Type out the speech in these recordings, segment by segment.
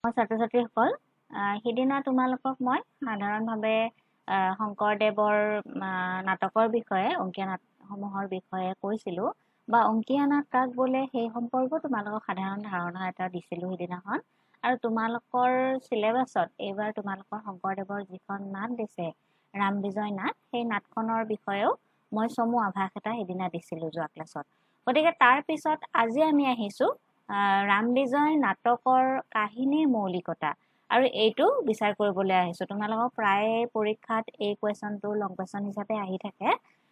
ছাত্ৰ-ছাত্ৰীসকল সিদিনা তোমালোকক মই সাধাৰণভাৱে শংকৰদেৱৰ নাটকৰ বিষয়ে অংকীয়া নাটসমূহৰ বিষয়ে কৈছিলোঁ বা অংকীয়া নাট কাক বোলে সেই সম্পৰ্কেও তোমালোকক সাধাৰণ ধাৰণা এটা দিছিলোঁ সিদিনাখন। আৰু তোমালোকৰ চিলেবাছত এইবাৰ তোমালোকৰ শংকৰদেৱৰ যিখন নাট দিছে ৰাম বিজয় নাট, সেই নাটখনৰ বিষয়েও মই চমু আভাস এটা সিদিনা দিছিলোঁ যোৱা ক্লাছত। গতিকে তাৰ পিছত আজি আমি আহিছোঁ ৰাম বিজয় নাটকৰ কাহিনীৰ মৌলিকতা, আৰু এইটো বিচাৰ কৰিবলৈ আহিছোঁ। তোমালোকক প্ৰায় পৰীক্ষাত এই কুৱেশ্যনটো লং কুৱেশ্যন হিচাপে আহি থাকে,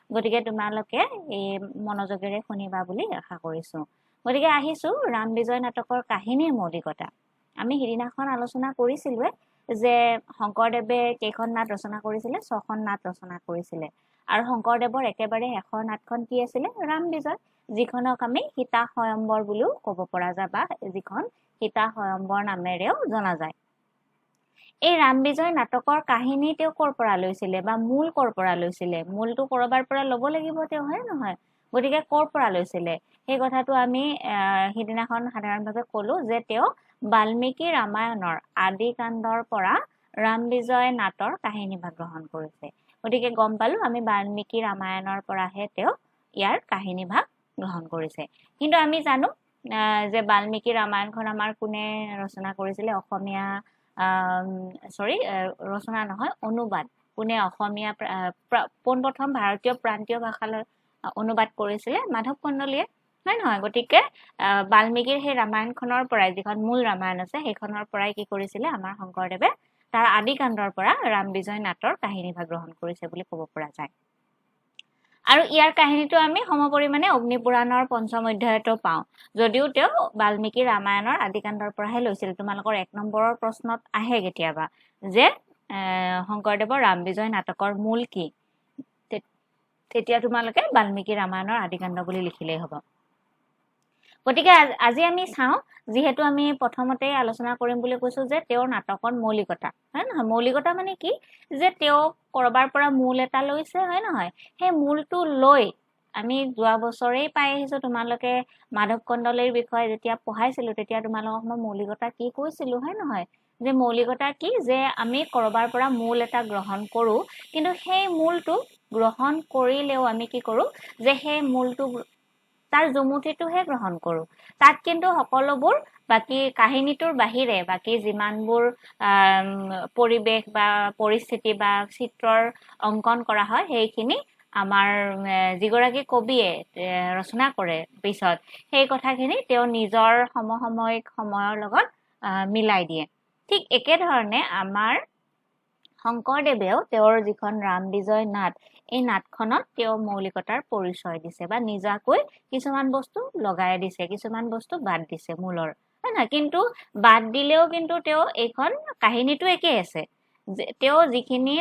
গতিকে তোমালোকে এই মনোযোগেৰে শুনিবা বুলি আশা কৰিছোঁ। গতিকে আহিছোঁ ৰাম বিজয় নাটকৰ কাহিনীৰ মৌলিকতা। আমি সিদিনাখন আলোচনা কৰিছিলোঁৱে যে শংকৰদেৱে কেইখন নাট ৰচনা কৰিছিলে, 6খন নাট ৰচনা কৰিছিলে। আৰু শংকৰদেৱৰ একেবাৰে শেষৰ নাটখন কি আছিলে? ৰাম বিজয়, যিখনক আমি সীতা স্বয়ম্বৰ বুলিও ক'ব পৰা যায় বা যিখন সীতা স্বয়ম্বৰ নামেৰেও জনা যায়। এই ৰাম বিজয় নাটকৰ কাহিনী তেওঁ ক'ৰ পৰা লৈছিলে বা মূল ক'ৰ পৰা লৈছিলে? মূলটো ক'ৰবাৰ পৰা ল'ব লাগিব তেওঁ, হয় নহয়? গতিকে ক'ৰ পৰা লৈছিলে সেই কথাটো আমি সিদিনাখন সাধাৰণভাৱে ক'লোঁ যে তেওঁ বাল্মীকি ৰামায়ণৰ আদি কাণ্ডৰ পৰা ৰাম বিজয় নাটৰ কাহিনীভাগ গ্ৰহণ কৰিছে। গতিকে গম পালোঁ আমি বাল্মীকি ৰামায়ণৰ পৰাহে তেওঁ ইয়াৰ কাহিনীভাগ গ্ৰহণ কৰিছে। কিন্তু আমি জানো যে বাল্মীকি ৰামায়ণখন আমাৰ কোনে ৰচনা কৰিছিলে? অসমীয়া ৰচনা নহয়, অনুবাদ। কোনে অসমীয়া পোনপ্ৰথম ভাৰতীয় প্ৰান্তীয় ভাষালৈ অনুবাদ কৰিছিলে? মাধৱ কন্দলীয়ে, হয় নহয়? গতিকে বাল্মীকিৰ সেই ৰামায়ণখনৰ পৰাই, যিখন মূল ৰামায়ণ আছে সেইখনৰ পৰাই কি কৰিছিলে আমাৰ শংকৰদেৱে তাৰ আদি কাণ্ডৰ পৰা ৰাম বিজয় নাটৰ কাহিনীভাগ গ্ৰহণ কৰিছে বুলি ক'ব পৰা যায়। আৰু ইয়াৰ কাহিনীটো আমি সমপৰিমাণে অগ্নিপুৰাণৰ পঞ্চম অধ্যায়তো পাওঁ, যদিও তেওঁ বাল্মীকি ৰামায়ণৰ আদিকাণ্ডৰ পৰাহে লৈছিল। তোমালোকৰ 1 নম্বৰৰ প্ৰশ্নত আহে কেতিয়াবা যে শংকৰদেৱৰ ৰাম বিজয় নাটকৰ মূল কি, তেতিয়া তোমালোকে বাল্মীকি ৰামায়ণৰ আদিকাণ্ড বুলি লিখিলেই হ'ব। গতিকে আজি আমি চাওঁ, যিহেতু আমি প্ৰথমতে আলোচনা কৰিম বুলি কৈছোঁ যে তেওঁৰ নাটকৰ মৌলিকতা, হয় নহয়? মৌলিকতা মানে কি? যে তেওঁ ক'ৰবাৰ পৰা মূল এটা লৈছে, হয় নহয়? সেই মূলটো লৈ আমি যোৱা বছৰেই পাই আহিছোঁ। তোমালোকে মাধৱ কন্দলীৰ বিষয়ে যেতিয়া পঢ়াইছিলোঁ তেতিয়া তোমালোকক মই মৌলিকতা কি কৈছিলোঁ, হয় নহয়? যে মৌলিকতা কি? যে আমি ক'ৰবাৰ পৰা মূল এটা গ্ৰহণ কৰোঁ, কিন্তু সেই মূলটো গ্ৰহণ কৰিলেও আমি কি কৰোঁ যে সেই মূলটো তাৰ জুমুঠিটোহে গ্ৰহণ কৰোঁ। তাত কিন্তু সকলোবোৰ বাকী কাহিনীটোৰ বাহিৰে বাকী যিমানবোৰ পৰিৱেশ বা পৰিস্থিতি বা চিত্ৰৰ অংকন কৰা হয় সেইখিনি আমাৰ যিগৰাকী কবিয়ে ৰচনা কৰে পিছত, সেই কথাখিনি তেওঁ নিজৰ সমসাময়িক সময়ৰ লগত মিলাই দিয়ে। ঠিক একেধৰণে আমাৰ শংকৰদেৱেও তেওঁৰ যিখন ৰাম বিজয় নাট, এই নাটখনত তেওঁ মৌলিকতাৰ পৰিচয় দিছে বা নিজাকৈ কিছুমান বস্তু লগাই দিছে, কিছুমান বস্তু বাদ দিছে মূলৰ, হয় নহয়? কিন্তু বাদ দিলেও কিন্তু তেওঁ এইখন কাহিনীটো একেই আছে। তেওঁ যিখিনি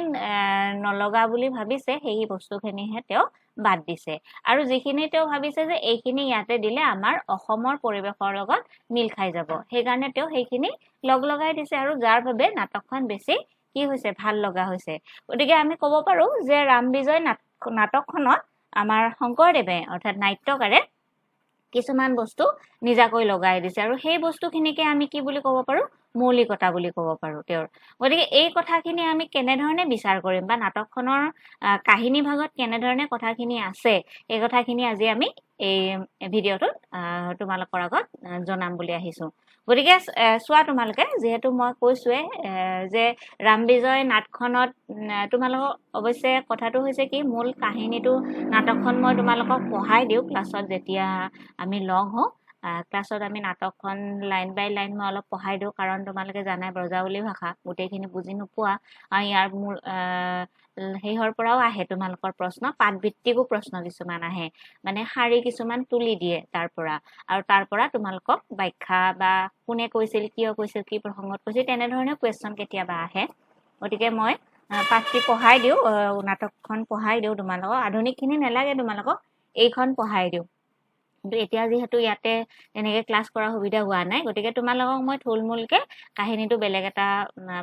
নলগা বুলি ভাবিছে সেই বস্তুখিনিহে তেওঁ বাদ দিছে, আৰু যিখিনি তেওঁ ভাবিছে যে এইখিনি ইয়াতে দিলে আমাৰ অসমৰ পৰিৱেশৰ লগত মিল খাই যাব, সেইকাৰণে তেওঁ সেইখিনি লগাই দিছে, আৰু যাৰ বাবে নাটকখন বেছি কি হৈছে? ভাল লগা হৈছে। গতিকে আমি ক'ব পাৰোঁ যে ৰাম বিজয় নাটকখনত আমাৰ শংকৰদেৱে অৰ্থাৎ নাট্যকাৰে কিছুমান বস্তু নিজাকৈ লগাই দিছে, আৰু সেই বস্তুখিনিকে আমি কি বুলি ক'ব পাৰোঁ? মৌলিকতা বুলি ক'ব পাৰোঁ তেওঁৰ। গতিকে এই কথাখিনি আমি কেনেধৰণে বিচাৰ কৰিম বা নাটকখনৰ কাহিনী ভাগত কেনেধৰণে কথাখিনি আছে, এই কথাখিনি আজি আমি এই ভিডিঅ'টোত তোমালোকৰ আগত জনাম বুলি আহিছোঁ। গতিকে চোৱা, তোমালোকে যিহেতু মই কৈছোঁৱে যে ৰাম বিজয় নাটখনত তোমালোকক অৱশ্যে কথাটো হৈছে কি, মূল কাহিনীটো নাটকখন মই তোমালোকক পঢ়াই দিওঁ ক্লাছত, যেতিয়া আমি লগ হওঁ ক্লাছত আমি নাটকখন লাইন বাই লাইন মই অলপ পঢ়াই দিওঁ, কাৰণ তোমালোকে জানাই ব্ৰজাৱলী ভাষা গোটেইখিনি বুজি নোপোৱা, আৰু ইয়াৰ মূল সেইহৰ পৰাও আহে তোমালোকৰ প্ৰশ্ন, পাঠভিত্তিকো প্ৰশ্ন কিছুমান আহে, মানে শাৰী কিছুমান তুলি দিয়ে তাৰ পৰা, আৰু তাৰ পৰা তোমালোকক ব্যাখ্যা বা কোনে কৈছিল, কিয় কৈছিল, কি প্ৰসংগত কৈছিল, তেনেধৰণে কুৱেশ্যন কেতিয়াবা আহে। গতিকে মই পাঠটি পঢ়াই দিওঁ, নাটকখন পঢ়াই দিওঁ তোমালোকক। আধুনিকখিনি নালাগে তোমালোকক, এইখন পঢ়াই দিওঁ। কিন্তু এতিয়া যিহেতু ইয়াতে এনেকৈ ক্লাছ কৰাৰ সুবিধা হোৱা নাই, গতিকে তোমালোকক মই থুলমূলকৈ কাহিনীটো বেলেগ এটা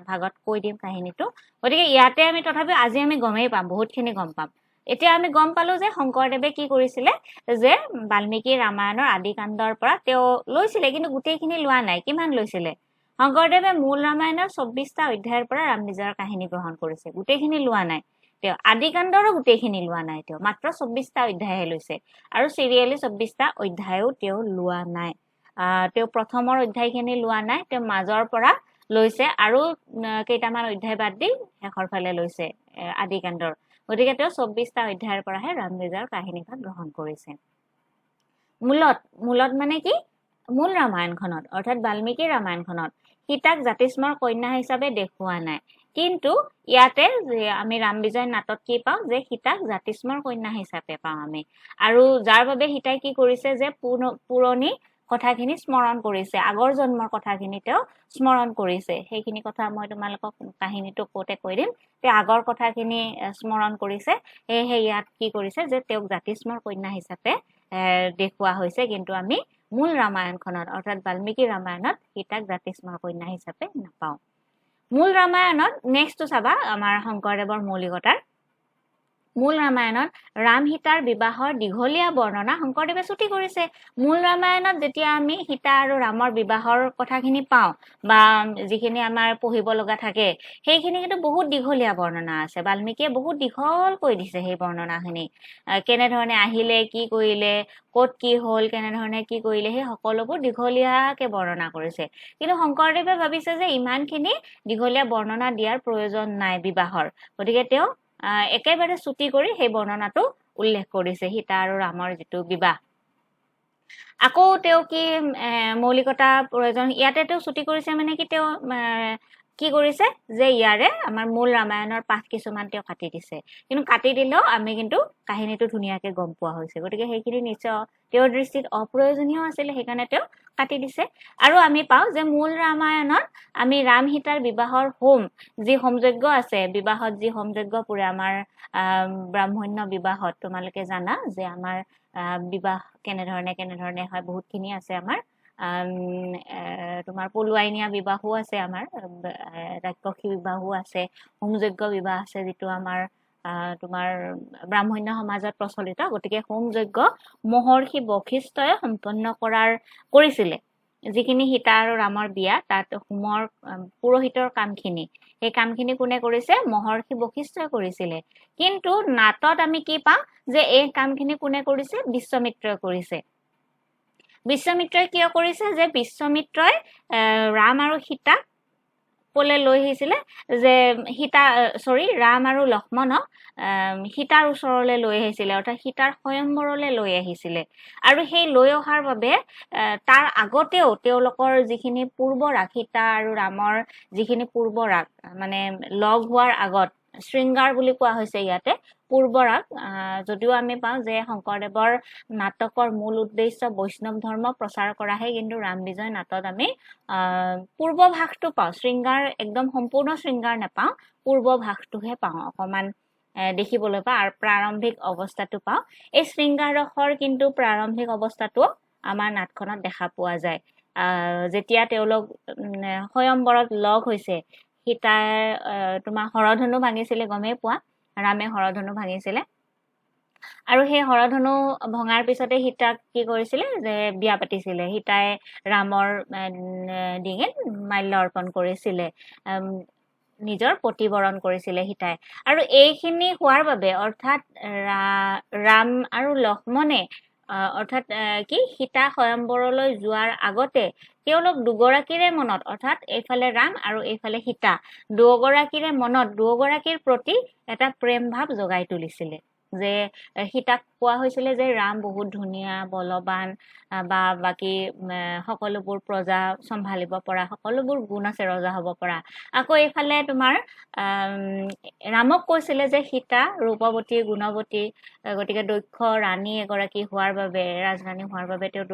ভাগত কৈ দিম কাহিনীটো। গতিকে ইয়াতে আমি তথাপিও আজি আমি গমেই পাম, বহুতখিনি গম পাম। এতিয়া আমি গম পালোঁ যে শংকৰদেৱে কি কৰিছিলে, যে বাল্মীকি ৰামায়ণৰ আদি কাণ্ডৰ পৰা তেওঁ লৈছিলে, কিন্তু গোটেইখিনি লোৱা নাই। কিমান লৈছিলে? শংকৰদেৱে মূল ৰামায়ণৰ 24টা অধ্যায়ৰ পৰা ৰামবিজয়ৰ কাহিনী গ্ৰহণ কৰিছে গোটেইখিনি লোৱা নাই তেওঁ আদিকাণ্ডৰো গোটেইখিনি লোৱা নাই তেওঁ মাত্ৰ 24টা অধ্যায়হে লৈছে আৰু চিৰিয়েলি 24টা অধ্যায়ও তেওঁ লোৱা নাই তেওঁ প্ৰথমৰ অধ্যায়খিনি লোৱা নাই তেওঁ মাজৰ পৰা লৈছে আৰু কেইটামান অধ্যায় বাদ দি শেষৰ ফালে লৈছে আদিকাণ্ডৰ গতিকে তেওঁ 24টা অধ্যায়ৰ পৰাহে ৰামবিজয়ৰ কাহিনীভাগ গ্ৰহণ কৰিছে মূলত মানে কি মূল ৰামায়ণখনত অৰ্থাৎ বাল্মীকি ৰামায়ণখনত সীতাক জাতিস্মৰ কন্যা হিচাপে দেখুওৱা নাই কিন্তু ইয়াতে আমি ৰামবিজয় নাটত কি পাওঁ যে সীতাক জাতিস্মৰ কন্যা হিচাপে পাওঁ আমি আৰু যাৰ বাবে সীতাই কি কৰিছে যে পুৰণি কথাখিনি স্মৰণ কৰিছে আগৰ জন্মৰ কথাখিনি তেওঁ স্মৰণ কৰিছে সেইখিনি কথা মই তোমালোকক কাহিনীটো কওঁতে কৈ দিম তে আগৰ কথাখিনি স্মৰণ কৰিছে সেয়েহে ইয়াত কি কৰিছে যে তেওঁক জাতিস্মৰ কন্যা হিচাপে দেখুওৱা হৈছে কিন্তু আমি মূল ৰামায়ণখনত অৰ্থাৎ বাল্মীকি ৰামায়ণত সীতাক জাতিস্মৰ কন্যা হিচাপে নাপাওঁ মূল ৰামায়ণত নেক্সটটো চাবা আমাৰ শংকৰদেৱৰ মৌলিকতাৰ মূল ৰামায়ণত ৰাম সীতাৰ বিবাহৰ দীঘলীয়া বৰ্ণনা শংকৰদেৱে ছুটি কৰিছে মূল ৰামায়ণত যেতিয়া আমি সীতা আৰু ৰামৰ বিবাহৰ কথাখিনি পাওঁ বা যিখিনি আমাৰ পঢ়িব লগা থাকে সেইখিনি কিন্তু বহুত দীঘলীয়া বৰ্ণনা আছে বাল্মীকিয়ে বহুত দীঘল কৈ দিছে সেই বৰ্ণনাখিনি কেনেধৰণে আহিলে কি কৰিলে ক'ত কি হ'ল কেনেধৰণে কি কৰিলে সেই সকলোবোৰ দীঘলীয়াকে বৰ্ণনা কৰিছে কিন্তু শংকৰদেৱে ভাবিছে যে ইমানখিনি দীঘলীয়া বৰ্ণনা দিয়াৰ প্ৰয়োজন নাই বিবাহৰ গতিকে তেওঁ একেবাৰে ছুটি কৰি সেই বৰ্ণনাটো উল্লেখ কৰিছে সীতা আৰু ৰামৰ যিটো বিবাহ আকৌ তেওঁ কি মৌলিকতা প্ৰয়োজন ইয়াতে তেওঁ ছুটি কৰিছে মানে কি তেওঁ কি কৰিছে যে ইয়াৰে আমাৰ মূল ৰামায়ণৰ পাঠ কিছুমান তেওঁ কাটি দিছে কিন্তু কাটি দিলেও আমি কিন্তু কাহিনীটো ধুনীয়াকে গম পোৱা হৈছে গতিকে সেইখিনি নিশ্চয় তেওঁৰ দৃষ্টিত অপ্ৰয়োজনীয় আছিলে সেইকাৰণে তেওঁ কাটি দিছে আৰু আমি পাওঁ যে মূল ৰামায়ণত আমি ৰাম সীতাৰ বিবাহৰ যি হোমযজ্ঞ আছে বিবাহত যি হোমযজ্ঞ পুৰে আমাৰ ব্ৰাহ্মণ্য বিবাহত তোমালোকে জানা যে আমাৰ বিবাহ কেনেধৰণে হয় বহুতখিনি আছে আমাৰ তোমাৰ পলুৱাইনীয়া বিবাহো আছে আমাৰ ৰাক্ষসী বিবাহো আছে হোমযজ্ঞ বিবাহ আছে যিটো আমাৰ তোমাৰ ব্ৰাহ্মণ্য সমাজত প্ৰচলিত গতিকে হোমযজ্ঞ মহৰ্ষি বশিষ্ঠই সম্পন্ন কৰিছিলে যিখিনি সীতা আৰু ৰামৰ বিয়া তাত হোমৰ পুৰোহিতৰ কামখিনি সেই কামখিনি কোনে কৰিছে মহৰ্ষি বশিষ্ঠই কৰিছিলে কিন্তু নাটত আমি কি পাওঁ যে এই কামখিনি কোনে কৰিছে বিশ্বমিত্ৰই কৰিছে বিশ্বমিত্ৰই কিয় কৰিছে যে বিশ্বমিত্ৰই ৰাম আৰু সীতাক পলে লৈ আহিছিলে যে ৰাম আৰু লক্ষ্মণক সীতাৰ ওচৰলৈ লৈ আহিছিলে অৰ্থাৎ সীতাৰ স্বয়ম্বৰলৈ লৈ আহিছিলে আৰু সেই লৈ অহাৰ বাবে তাৰ আগতেও তেওঁলোকৰ যিখিনি পূৰ্বৰাগ সীতা আৰু ৰামৰ যিখিনি পূৰ্বৰাগ মানে লগ হোৱাৰ আগত শৃংগাৰ বুলি কোৱা হৈছে ইয়াতে পূৰ্বৰাগ যদিও আমি পাওঁ যে শংকৰদেৱৰ নাটকৰ মূল উদ্দেশ্য বৈষ্ণৱ ধৰ্ম প্ৰচাৰ কৰাহে কিন্তু ৰামবিজয় নাটত আমি পূৰ্বভাগটো পাওঁ শৃংগাৰ একদম সম্পূৰ্ণ শৃংগাৰ নাপাওঁ পূৰ্বভাগটোহে পাওঁ অকণমান দেখিবলৈ পাওঁ আৰু প্ৰাৰম্ভিক অৱস্থাটো পাওঁ এই শৃংগাৰ ৰসৰ কিন্তু প্ৰাৰম্ভিক অৱস্থাটো আমাৰ নাটখনত দেখা পোৱা যায় যেতিয়া তেওঁলোক স্বয়ম্বৰত লগ হৈছে সীতাই তোমাৰ হৰধনু ভাঙিছিলে গমেই পোৱা ৰামে হৰধনু ভাঙিছিলে আৰু সেই হৰধনু ভঙাৰ পিছতে সীতাক কি কৰিছিলে যে বিয়া পাতিছিলে সীতাই ৰামৰ ডিঙিত মাল্য অৰ্পণ কৰিছিলে নিজৰ প্ৰতিবৰণ কৰিছিলে সীতাই আৰু এইখিনি হোৱাৰ বাবে অৰ্থাৎ ৰাম আৰু লক্ষ্মণে অৰ্থাৎ কি সীতা স্বয়ম্বৰলৈ যোৱাৰ আগতে তেওঁলোক দুগৰাকীৰে মনত অৰ্থাৎ এইফালে ৰাম আৰু এইফালে সীতা দুগৰাকীৰ প্ৰতি এটা প্ৰেম ভাৱ জগাই তুলিছিলে যে সীতাক কোৱা হৈছিলে যে ৰাম বহুত ধুনীয়া বলৱান বা বাকী সকলোবোৰ প্ৰজা চম্ভালিব পৰা সকলোবোৰ গুণ আছে ৰজা হ'ব পৰা আকৌ এইফালে তোমাৰ ৰামক কৈছিলে যে সীতা ৰূপৱতী গুণৱতী গতিকে দক্ষ ৰাণী এগৰাকী হোৱাৰ বাবে ৰাজৰাণী হোৱাৰ বাবে তেওঁ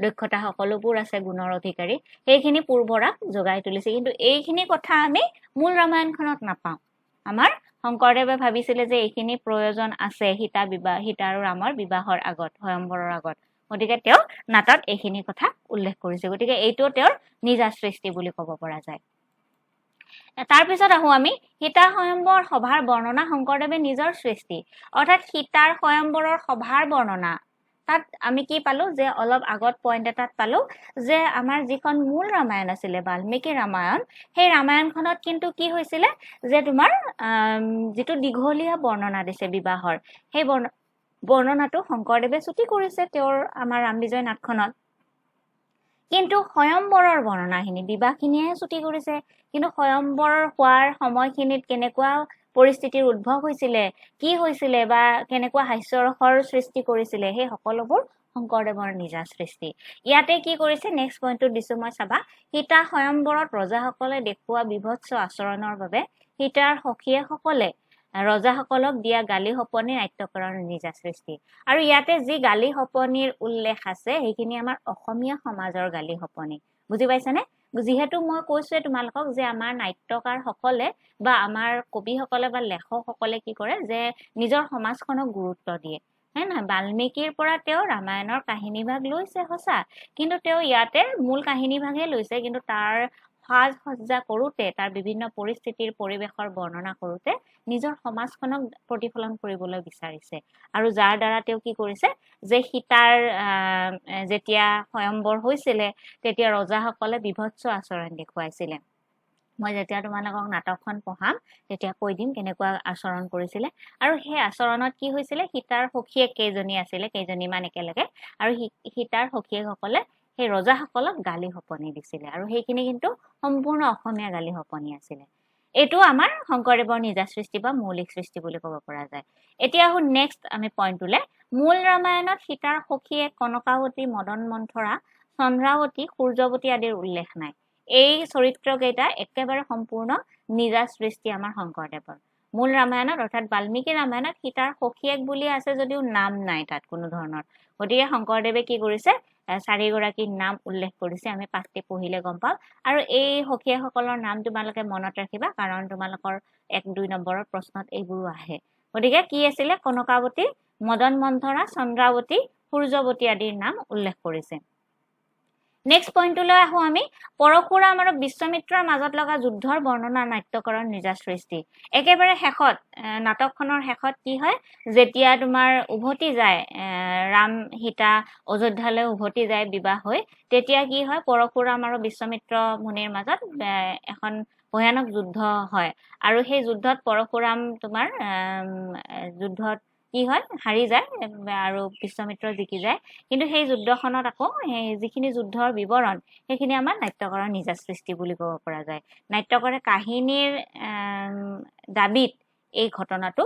দক্ষতা সকলোবোৰ আছে গুণৰ অধিকাৰী সেইখিনি পূৰ্বৰাগ জগাই তুলিছে কিন্তু এইখিনি কথা আমি মূল ৰামায়ণখনত নাপাওঁ আমাৰ শংকৰদেৱে ভাবিছিলে যে এইখিনি প্ৰয়োজন আছে সীতা আৰু ৰামৰ বিবাহৰ আগত স্বয়ম্বৰৰ আগত গতিকে তেওঁ নাটত এইখিনি কথা উল্লেখ কৰিছে গতিকে এইটো তেওঁৰ নিজা সৃষ্টি বুলি ক'ব পৰা যায় তাৰপিছত আহোঁ আমি সীতা স্বয়ম্বৰ সভাৰ বৰ্ণনা শংকৰদেৱে নিজৰ সৃষ্টি অৰ্থাৎ সীতাৰ স্বয়ম্বৰৰ সভাৰ বৰ্ণনা তাত আমি কি পালো যে অলপ আগত পইণ্ট এটাত পালো যে আমাৰ যিখন মূল ৰামায়ণ আছিলে বাল্মীকি ৰামায়ণ সেই ৰামায়ণখনত কিন্তু কি হৈছিলে যে তোমাৰ যিটো দীঘলীয়া বৰ্ণনা দিছে বিবাহৰ সেই বৰ্ণনাটো শংকৰদেৱে ছুটি কৰিছে তেওঁৰ আমাৰ ৰামবিজয় নাটখনত কিন্তু স্বয়ম্বৰৰ বৰ্ণনাখিনি বিবাহখিনিয়ে ছুটি কৰিছে কিন্তু স্বয়ম্বৰ হোৱাৰ সময়খিনিত কেনেকুৱা পৰিস্থিতিৰ উদ্ভৱ হৈছিলে কি হৈছিলে বা কেনেকুৱা হাস্যৰসৰ সৃষ্টি কৰিছিলে সেই সকলোবোৰ শংকৰদেৱৰ নিজা সৃষ্টি ইয়াতে কি কৰিছে নেক্সট পইণ্টটো দিছো মই চাবা সীতা স্বয়ম্বৰত ৰজাসকলে দেখুওৱা বিভৎস আচৰণৰ বাবে সীতাৰ সখীয়েসকলে ৰজাসকলক দিয়া গালি সপনি নাট্যকৰৰ নিজা সৃষ্টি আৰু ইয়াতে যি গালি সপনিৰ উল্লেখ আছে সেইখিনি আমাৰ অসমীয়া সমাজৰ গালি সপনি বুজি পাইছানে যিহেতু মই কৈছোৱে তোমালোকক যে আমাৰ নাট্যকাৰ সকলে বা আমাৰ কবিসকলে বা লেখকসকলে কি কৰে যে নিজৰ সমাজখনক গুৰুত্ব দিয়ে হয় নহয় বাল্মীকিৰ পৰা তেওঁ ৰামায়ণৰ কাহিনীভাগ লৈছে সঁচা কিন্তু তেওঁ ইয়াতে মূল কাহিনীভাগে লৈছে কিন্তু তাৰ সাজ সজ্জা কৰোঁতে তাৰ বিভিন্ন পৰিস্থিতিৰ পৰিৱেশৰ বৰ্ণনা কৰোঁতে নিজৰ সমাজখনক প্ৰতিফলন কৰিবলৈ বিচাৰিছে আৰু যাৰ দ্বাৰা তেওঁ কি কৰিছে যে সীতাৰ যেতিয়া স্বয়ম্বৰ হৈছিলে তেতিয়া ৰজাসকলে বিভৎস আচৰণ দেখুৱাইছিলে মই যেতিয়া তোমালোকক নাটকখন পঢ়াম তেতিয়া কৈ দিম কেনেকুৱা আচৰণ কৰিছিলে আৰু সেই আচৰণত কি হৈছিলে সীতাৰ সখীয়েক কেইজনী আছিলে কেইজনীমান একেলগে আৰু সীতাৰ সখীয়েকসকলে সেই ৰজাসকলক গালি সপনি দিছিলে আৰু সেইখিনি কিন্তু সম্পূৰ্ণ অসমীয়া গালি সপনি আছিলে এইটো আমাৰ শংকৰদেৱৰ নিজা সৃষ্টি বা মৌলিক সৃষ্টি বুলি ক'ব পৰা যায় এতিয়া আহো নেক্সট আমি পইণ্টটোলে মূল ৰামায়ণত সীতাৰ সখীয়েক কনকাৱতী মদন মন্থৰা চন্দ্ৰাৱতী সূৰ্যৱতী আদিৰ উল্লেখ নাই এই চৰিত্ৰকেইটা একেবাৰে সম্পূৰ্ণ নিজা সৃষ্টি আমাৰ শংকৰদেৱৰ মূল ৰামায়ণত অৰ্থাৎ বাল্মীকি ৰামায়ণত সীতাৰ সখীয়েক বুলি আছে যদিও নাম নাই তাত কোনো ধৰণৰ গতিকে শংকৰদেৱে কি কৰিছে চাৰিগৰাকীৰ নাম উল্লেখ কৰিছে আমি পাঠটি পঢ়িলে গম পাম আৰু এই সখীয়েকসকলৰ নাম তোমালোকে মনত ৰাখিবা কাৰণ তোমালোকৰ 1-2 নম্বৰৰ প্ৰশ্নত এইবোৰো আহে গতিকে কি আছিলে কনকাৱতী মদন মন্থৰা চন্দ্ৰাৱতী সূৰ্যৱতী আদিৰ নাম উল্লেখ কৰিছে নেক্সট পইণ্টলৈ আহো আমি পৰশুৰাম আৰু বিশ্বমিত্ৰৰ মাজত লগা যুদ্ধৰ বৰ্ণনা নাট্যকৰৰ নিজা সৃষ্টি একেবাৰে শেষত নাটকখনৰ শেষত কি হয় যেতিয়া তোমাৰ উভতি যায় ৰাম সীতা অযোধ্যালৈ উভতি যায় বিবাহ হৈ তেতিয়া কি হয় পৰশুৰাম আৰু বিশ্বমিত্ৰ মুনিৰ মাজত এখন ভয়ানক যুদ্ধ হয় আৰু সেই যুদ্ধত পৰশুৰাম তোমাৰ যুদ্ধত কি হয় হাৰি যায় আৰু বিশ্বমিত্ৰ জিকি যায় কিন্তু সেই যুদ্ধখনত আকৌ যিখিনি যুদ্ধৰ বিৱৰণ সেইখিনি আমাৰ নাট্যকৰৰ নিজা সৃষ্টি বুলি ক'ব পৰা যায় নাট্যকৰে কাহিনীৰ দাবীত এই ঘটনাটো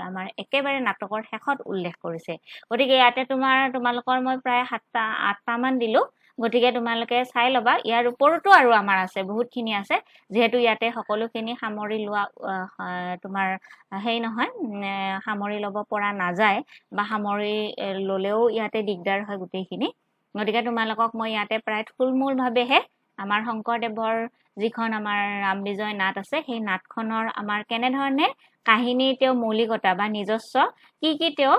আমাৰ একেবাৰে নাটকৰ শেষত উল্লেখ কৰিছে গতিকে ইয়াতে তোমালোকৰ মই প্ৰায় 7-8টা মান দিলো গতিকে তোমালোকে চাই ল'বা ইয়াৰ ওপৰতো আৰু আমাৰ আছে বহুতখিনি আছে যেহেতু ইয়াতে সকলোখিনি সামৰি লোৱা তোমাৰ হেই নহয় সামৰি ল'ব পৰা নাযায় বা সামৰি ল'লেও ইয়াতে দিগদাৰ হয় গোটেইখিনি গতিকে তোমালোকক মই ইয়াতে প্ৰায় থুলমূলভাৱেহে আমাৰ শংকৰদেৱৰ যিখন আমাৰ ৰামবিজয় নাট আছে সেই নাটখনৰ আমাৰ কেনেধৰণে কাহিনীৰ তেওঁ মৌলিকতা বা নিজস্ব কি তেওঁ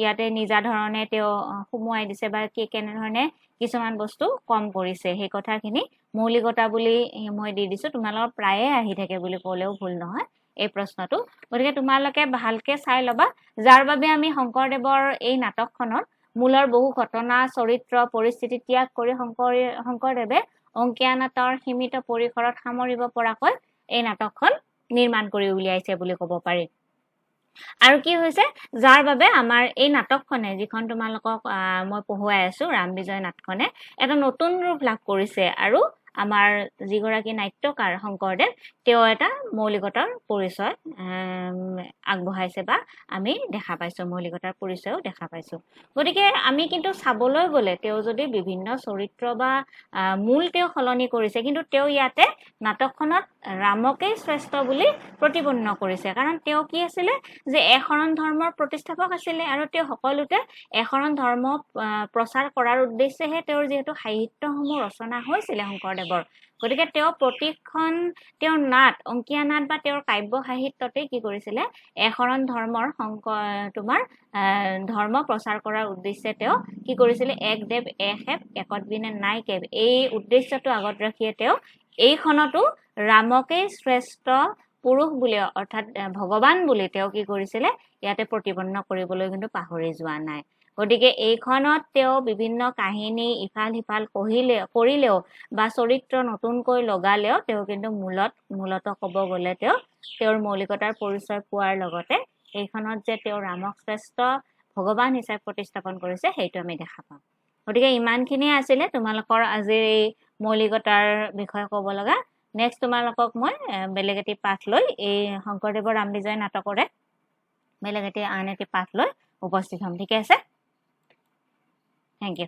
ইয়াতে নিজা ধৰণে তেওঁ সুমুৱাই দিছে বা কেনেধৰণে কিছুমান বস্তু কম কৰিছে সেই কথাখিনি মৌলিকতা বুলি মই দি দিছো তোমালোকৰ প্ৰায়ে আহি থাকে বুলি ক'লেও ভুল নহয় এই প্ৰশ্নটো গতিকে তোমালোকে ভালকে চাই ল'বা যাৰ বাবে আমি শংকৰদেৱৰ এই নাটকখনত মূলৰ বহু ঘটনা চৰিত্ৰ পৰিস্থিতি ত্যাগ কৰি শংকৰদেৱে অংকীয়া নাটৰ সীমিত পৰিসৰত সামৰিব পৰাকৈ এই নাটকখন নিৰ্মাণ কৰি উলিয়াইছে বুলি ক'ব পাৰি আৰু কি হৈছে যাৰ বাবে আমাৰ এই নাটকখনে যিখন তোমালোকক মই পঢ়ুৱাই আছো ৰামবিজয় নাটখনে এটা নতুন ৰূপ লাভ কৰিছে আৰু আমাৰ যিগৰাকী নাট্যকাৰ শংকৰদেৱ তেওঁ এটা মৌলিকতাৰ পৰিচয় আগবঢ়াইছে বা আমি দেখা পাইছো মৌলিকতাৰ পৰিচয়ও দেখা পাইছো গতিকে আমি কিন্তু চাবলৈ গ'লে তেওঁ যদি বিভিন্ন চৰিত্ৰ বা মূল তেওঁ সলনি কৰিছে কিন্তু তেওঁ ইয়াতে নাটকখনত ৰামকেই শ্ৰেষ্ঠ বুলি প্ৰতিপন্ন কৰিছে কাৰণ তেওঁ কি আছিলে যে একশৰণ ধৰ্মৰ প্ৰতিষ্ঠাপক আছিলে আৰু তেওঁ সকলোতে একশৰণ ধৰ্ম প্ৰচাৰ কৰাৰ উদ্দেশ্যেহে তেওঁৰ যিহেতু সাহিত্যসমূহ ৰচনা হৈছিলে শংকৰদেৱৰ গতিকে তেওঁ প্ৰতিখন তেওঁৰ নাট অংকীয়া নাট বা তেওঁৰ কাব্য সাহিত্যতে কি কৰিছিলে একশৰণ ধৰ্মৰ তোমাৰ ধৰ্ম প্ৰচাৰ কৰাৰ উদ্দেশ্যে তেওঁ কি কৰিছিলে এক দেৱ এক সেৱ একত বিনে নাই কেৱ এই উদ্দেশ্যটো আগত ৰাখিয়ে তেওঁ এইখনতো ৰামকেই শ্ৰেষ্ঠ পুৰুষ বুলি অৰ্থাৎ ভগৱান বুলি তেওঁ কি কৰিছিলে ইয়াতে প্ৰতিপন্ন কৰিবলৈ কিন্তু পাহৰি যোৱা নাই গতিকে এইখনত তেওঁ বিভিন্ন কাহিনী ইফাল সিফাল কৰিলেও বা চৰিত্ৰ নতুনকৈ লগালেও তেওঁ কিন্তু মূলত ক'ব গ'লে তেওঁৰ মৌলিকতাৰ পৰিচয় পোৱাৰ লগতে এইখনত যে তেওঁ ৰামক শ্ৰেষ্ঠ ভগৱান হিচাপে প্ৰতিস্থাপন কৰিছে সেইটো আমি দেখা পাওঁ। গতিকে ইমানখিনিয়ে আছিলে তোমালোকৰ আজিৰ এই মৌলিকতাৰ বিষয়ে ক'ব লগা। নেক্সট তোমালোকক মই বেলেগ এটি পাঠ লৈ এই শংকৰদেৱৰ ৰামবিজয় নাটকৰে বেলেগ এটি আন এটি পাঠ লৈ উপস্থিত হ'ম। ঠিকে আছে? Thank U.